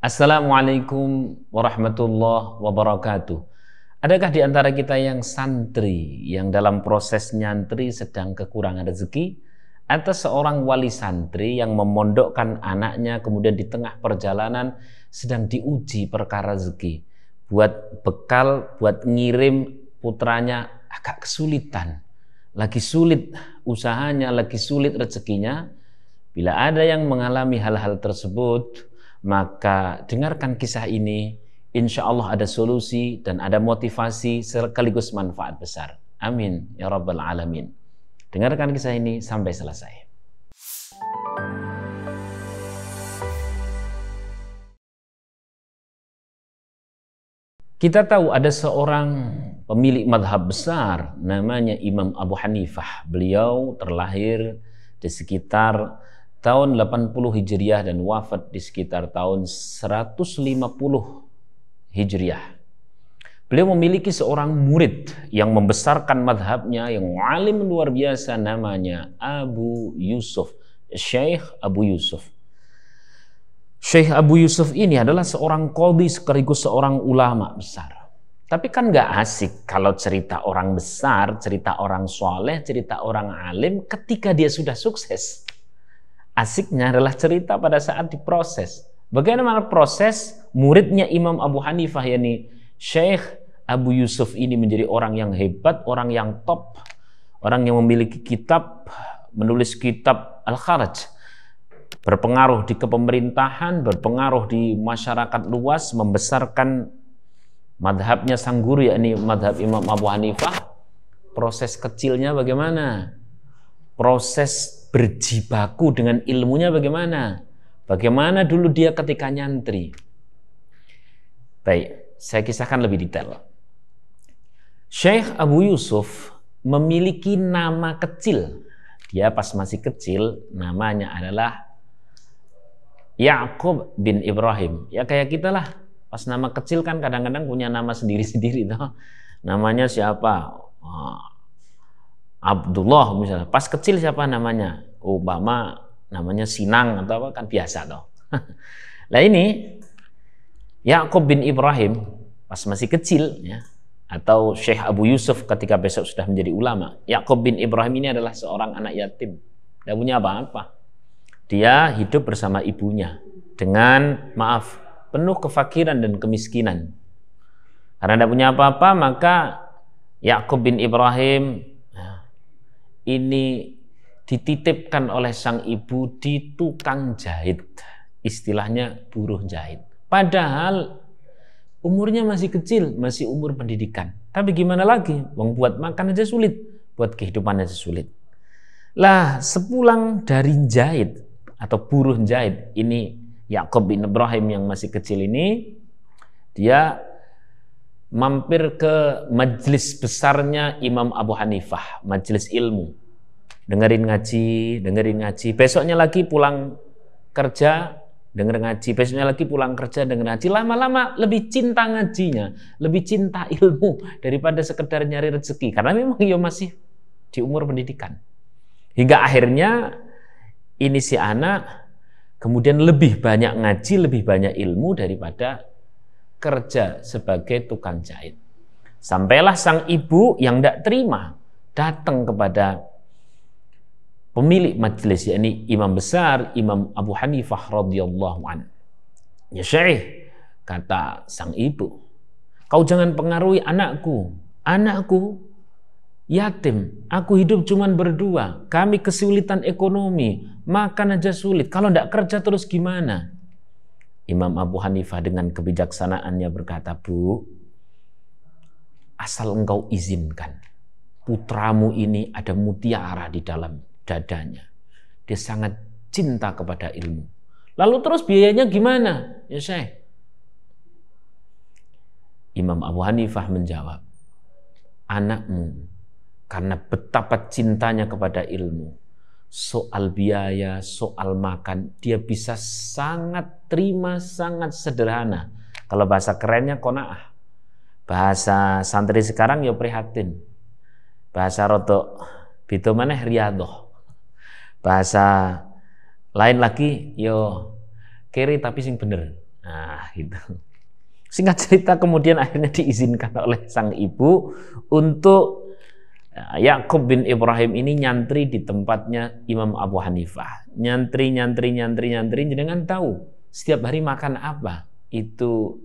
Assalamualaikum warahmatullahi wabarakatuh. Adakah di antara kita yang santri, yang dalam proses nyantri sedang kekurangan rezeki? Atau seorang wali santri yang memondokkan anaknya kemudian di tengah perjalanan sedang diuji perkara rezeki? Buat bekal, buat ngirim putranya agak kesulitan. Lagi sulit usahanya, lagi sulit rezekinya. Bila ada yang mengalami hal-hal tersebut, maka dengarkan kisah ini, insya Allah ada solusi dan ada motivasi sekaligus manfaat besar. Amin ya rabbal alamin. Dengarkan kisah ini sampai selesai. Kita tahu ada seorang pemilik madhab besar namanya Imam Abu Hanifah. Beliau terlahir di sekitar tahun 80 Hijriah dan wafat di sekitar tahun 150 Hijriah. Beliau memiliki seorang murid yang membesarkan madhabnya, yang alim luar biasa, namanya Abu Yusuf, Syekh Abu Yusuf. Syekh Abu Yusuf ini adalah seorang qadhi sekaligus seorang ulama besar. Tapi kan gak asik kalau cerita orang besar, cerita orang soleh, cerita orang alim ketika dia sudah sukses. Asiknya adalah cerita pada saat diproses. Bagaimana proses muridnya Imam Abu Hanifah, yakni Syekh Abu Yusuf ini menjadi orang yang hebat, orang yang top, orang yang memiliki kitab, menulis kitab Al-Kharaj, berpengaruh di kepemerintahan, berpengaruh di masyarakat luas, membesarkan madhabnya sang guru, yakni madhab Imam Abu Hanifah. Proses kecilnya bagaimana? Proses berjibaku dengan ilmunya bagaimana? Bagaimana dulu dia ketika nyantri? Baik, saya kisahkan lebih detail. Syekh Abu Yusuf memiliki nama kecil. Dia pas masih kecil namanya adalah Ya'qub bin Ibrahim. Ya kayak kita lah. Pas nama kecil kan kadang-kadang punya nama sendiri-sendiri toh. Namanya siapa? Abdullah misalnya. Pas kecil siapa namanya? Obama namanya Sinang atau apa, kan biasa toh. Lah ini Ya'qub bin Ibrahim pas masih kecil ya, atau Syekh Abu Yusuf ketika besok sudah menjadi ulama. Ya'qub bin Ibrahim ini adalah seorang anak yatim. Tidak punya apa-apa. Dia hidup bersama ibunya dengan penuh kefakiran dan kemiskinan. Karena tidak punya apa-apa, maka Ya'qub bin Ibrahim ini dititipkan oleh sang ibu di tukang jahit, istilahnya buruh jahit. Padahal umurnya masih kecil, masih umur pendidikan. Tapi gimana lagi? Wong buat makan aja sulit, buat kehidupan aja sulit. Lah sepulang dari jahit atau buruh jahit ini, Ya'qub bin Ibrahim yang masih kecil ini, dia mampir ke majelis besarnya Imam Abu Hanifah, majelis ilmu. Dengerin ngaji. Besoknya lagi pulang kerja, denger ngaji. Besoknya lagi pulang kerja, denger ngaji. Lama-lama lebih cinta ngajinya, lebih cinta ilmu daripada sekedar nyari rezeki. Karena memang dia masih di umur pendidikan. Hingga akhirnya ini si anak kemudian lebih banyak ngaji, lebih banyak ilmu daripada kerja sebagai tukang jahit. Sampailah sang ibu yang tidak terima datang kepada pemilik majelis, yakni imam besar Imam Abu Hanifah radhiyallahu anhu. Ya Syekh, kata sang ibu, kau jangan pengaruhi anakku. Anakku yatim, aku hidup cuman berdua, kami kesulitan ekonomi, makan aja sulit. Kalau tidak kerja terus gimana? Imam Abu Hanifah dengan kebijaksanaannya berkata, Bu, asal engkau izinkan, putramu ini ada mutiara di dalam dadanya. Dia sangat cinta kepada ilmu. Lalu terus biayanya gimana? Ya Syekh. Imam Abu Hanifah menjawab, anakmu karena betapa cintanya kepada ilmu, soal biaya, soal makan, dia bisa sangat terima, sangat sederhana. Kalau bahasa kerennya qanaah. Bahasa santri sekarang ya prihatin. Bahasa roto bitu maneh riyadhah. Bahasa lain lagi yo kiri tapi sing bener. Nah, gitu. Singkat cerita kemudian akhirnya diizinkan oleh sang ibu untuk Yakub bin Ibrahim ini nyantri di tempatnya Imam Abu Hanifah. Nyantri, jangan tahu setiap hari makan apa. Itu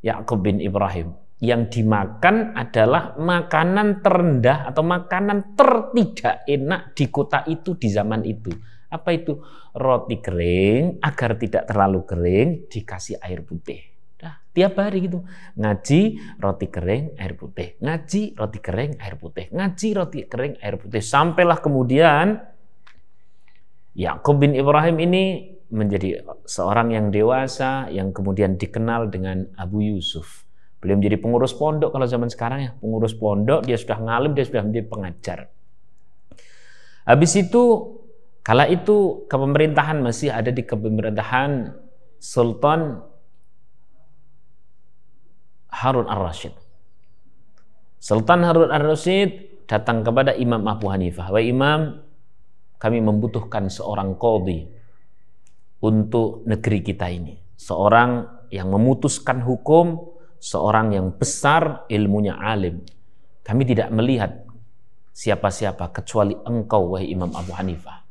Yakub bin Ibrahim. Yang dimakan adalah makanan terendah atau makanan tertidak enak di kota itu di zaman itu. Apa itu? Roti kering, agar tidak terlalu kering, dikasih air putih. Nah, tiap hari gitu. Ngaji, roti kering, air putih. Ngaji, roti kering, air putih. Ngaji, roti kering, air putih. Sampailah kemudian Yakub bin Ibrahim ini menjadi seorang yang dewasa, yang kemudian dikenal dengan Abu Yusuf. Beliau menjadi pengurus pondok kalau zaman sekarang ya. Pengurus pondok, dia sudah ngalim, dia sudah menjadi pengajar. Habis itu, kala itu kepemerintahan masih ada di kepemerintahan Sultan Harun ar-Rasyid. Sultan Harun ar-Rasyid datang kepada Imam Abu Hanifah. Wahai Imam, kami membutuhkan seorang qadhi untuk negeri kita ini. Seorang yang memutuskan hukum, seorang yang besar ilmunya alim. Kami tidak melihat siapa-siapa kecuali engkau, wahai Imam Abu Hanifah.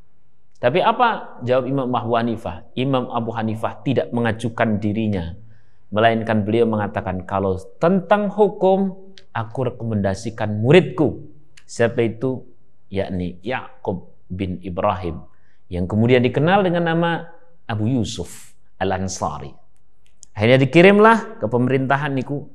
Tapi apa jawab Imam Abu Hanifah? Imam Abu Hanifah tidak mengajukan dirinya, melainkan beliau mengatakan, kalau tentang hukum, aku rekomendasikan muridku. Siapa itu? Yakni Yakub bin Ibrahim, yang kemudian dikenal dengan nama Abu Yusuf Al-Ansari. Akhirnya dikirimlah ke pemerintahan niku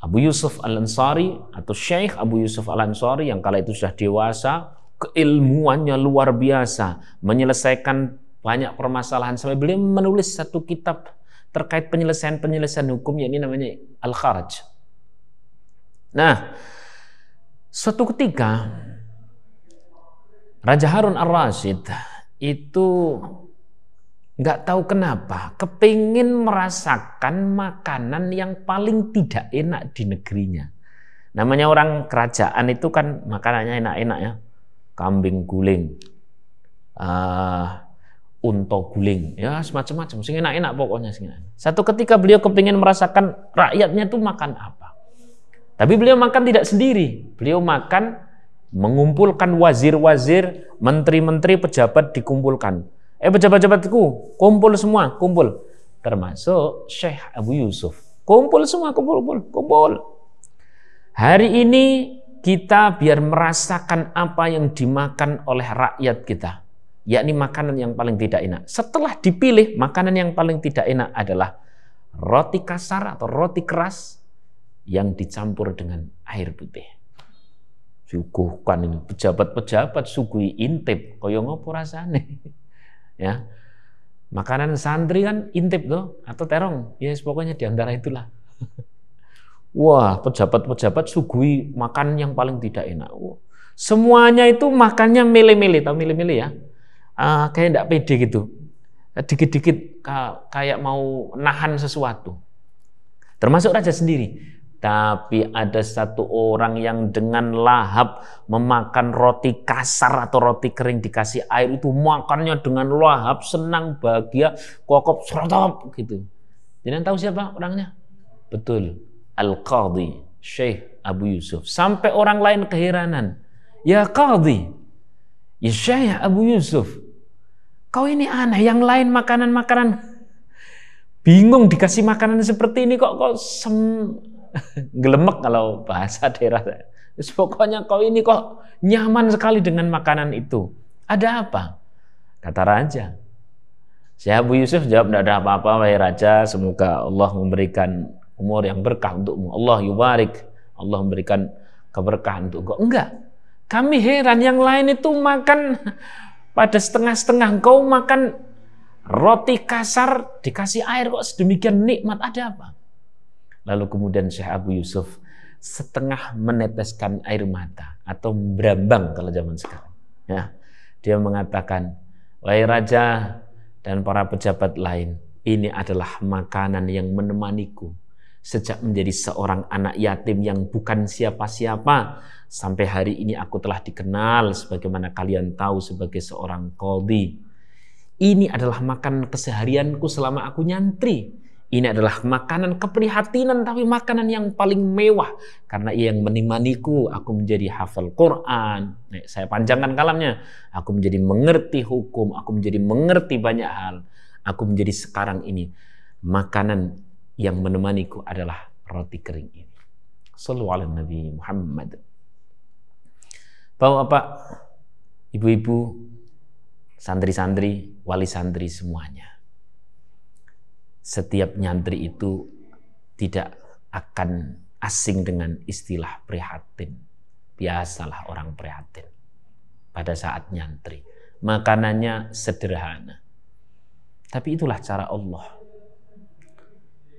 Abu Yusuf Al-Ansari atau Syekh Abu Yusuf Al-Ansari yang kala itu sudah dewasa, keilmuannya luar biasa, menyelesaikan banyak permasalahan sampai beliau menulis satu kitab terkait penyelesaian hukum, yakni namanya Al-Kharaj. Nah, suatu ketika Raja Harun ar-Rasyid itu nggak tahu kenapa kepingin merasakan makanan yang paling tidak enak di negerinya. Namanya orang kerajaan itu kan makanannya enak-enak ya, kambing guling, unta guling, ya semacam-macam, sing enak-enak pokoknya sing enak. Satu ketika beliau kepingin merasakan rakyatnya tuh makan apa. Tapi beliau makan tidak sendiri, beliau makan mengumpulkan wazir-wazir, menteri-menteri, pejabat dikumpulkan. Pejabat-pejabatku, kumpul semua, kumpul. Termasuk Syekh Abu Yusuf. Kumpul semua, kumpul. Hari ini kita biar merasakan apa yang dimakan oleh rakyat kita, yakni makanan yang paling tidak enak. Setelah dipilih, makanan yang paling tidak enak adalah roti kasar atau roti keras yang dicampur dengan air putih. Suguhkan ini pejabat-pejabat sugui intip kaya ngopo rasane. Ya. Makanan santri kan intip tuh atau terong, ya yes, pokoknya diantara itulah. Wah, pejabat-pejabat sugui makan yang paling tidak enak. Semuanya itu makannya milih-milih, tahu milih-milih ya. Kayak enggak pede gitu. Dikit-dikit kayak mau nahan sesuatu. Termasuk raja sendiri. Tapi ada satu orang yang dengan lahap memakan roti kasar atau roti kering dikasih air, itu makannya dengan lahap, senang, bahagia, kokop, serotop gitu. Jangan tahu siapa orangnya? Betul, Al-Qadhi Syekh Abu Yusuf. Sampai orang lain keheranan. Ya Qadhi, ya Syekh Abu Yusuf, kau ini aneh, yang lain makanan-makanan bingung dikasih makanan seperti ini kok gelemek kalau bahasa daerah. Pokoknya kau ini kok nyaman sekali dengan makanan itu. Ada apa? Kata raja. Syekh Abu Yusuf jawab, tidak ada apa-apa wahai raja, semoga Allah memberikan umur yang berkah untukmu. Allah yubarik, Allah memberikan keberkahan untuk engkau. Enggak. Kami heran, yang lain itu makan pada setengah-setengah, kau makan roti kasar dikasih air kok sedemikian nikmat, ada apa? Lalu kemudian Syekh Abu Yusuf setengah meneteskan air mata atau berambang kalau zaman sekarang. Ya, dia mengatakan, wahai raja dan para pejabat lain, ini adalah makanan yang menemaniku sejak menjadi seorang anak yatim yang bukan siapa-siapa. Sampai hari ini aku telah dikenal sebagaimana kalian tahu sebagai seorang qadhi. Ini adalah makanan keseharianku selama aku nyantri. Ini adalah makanan keprihatinan, tapi makanan yang paling mewah. Karena ia yang menemaniku, aku menjadi hafal Quran. Saya panjangkan kalamnya. Aku menjadi mengerti hukum, aku menjadi mengerti banyak hal. Aku menjadi sekarang ini. Makanan yang menemaniku adalah roti kering ini. Shallallahu alaihi Nabi Muhammad. Bapak-bapak, ibu-ibu, santri-santri, wali santri semuanya. Setiap nyantri itu tidak akan asing dengan istilah prihatin. Biasalah orang prihatin pada saat nyantri. Makanannya sederhana. Tapi itulah cara Allah.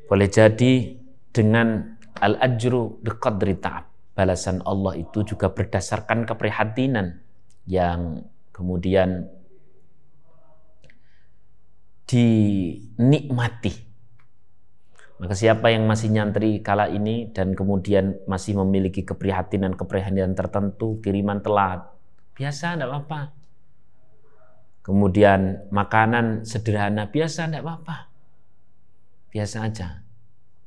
Boleh jadi dengan al-ajru biqadri ta'ab. Balasan Allah itu juga berdasarkan keprihatinan yang kemudian dinikmati. Maka siapa yang masih nyantri kala ini dan kemudian masih memiliki keprihatinan tertentu, kiriman telat, biasa, tidak apa-apa. Kemudian makanan sederhana, biasa, tidak apa-apa. Biasa aja.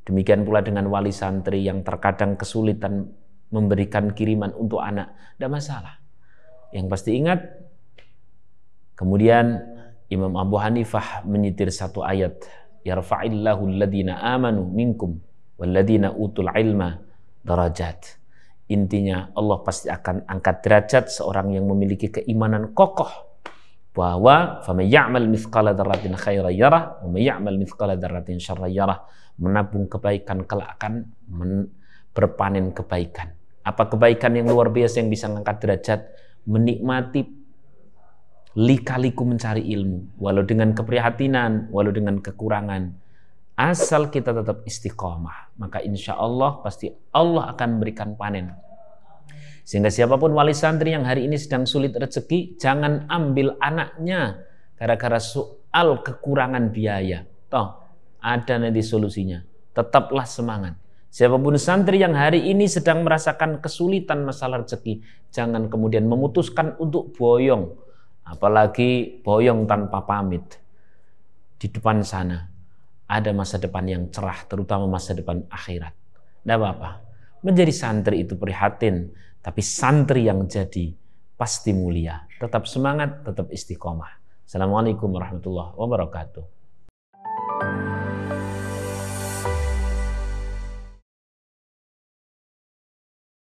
Demikian pula dengan wali santri yang terkadang kesulitan memberikan kiriman untuk anak, tidak masalah. Yang pasti ingat, kemudian Imam Abu Hanifah menyitir satu ayat, yarfa'illahu alladhina amanu minkum walladhina utul ilma darajat. Intinya Allah pasti akan angkat derajat seorang yang memiliki keimanan kokoh bahwa faman ya'mal mithqala dzarratin khairan yarah wa may ya'mal mithqala dzarratin syarran yarah. Menabung kebaikan kelak akan berpanen kebaikan. Apa kebaikan yang luar biasa yang bisa mengangkat derajat? Menikmati lika-liku mencari ilmu, walau dengan keprihatinan, walau dengan kekurangan, asal kita tetap istiqomah, maka insya Allah pasti Allah akan memberikan panen. Sehingga siapapun wali santri yang hari ini sedang sulit rezeki, jangan ambil anaknya gara-gara soal kekurangan biaya. Toh ada nanti solusinya. Tetaplah semangat. Siapapun santri yang hari ini sedang merasakan kesulitan masalah rezeki, jangan kemudian memutuskan untuk boyong. Apalagi boyong tanpa pamit. Di depan sana ada masa depan yang cerah, terutama masa depan akhirat. Tidak apa-apa. Menjadi santri itu prihatin, tapi santri yang jadi pasti mulia. Tetap semangat, tetap istiqomah. Assalamualaikum warahmatullahi wabarakatuh.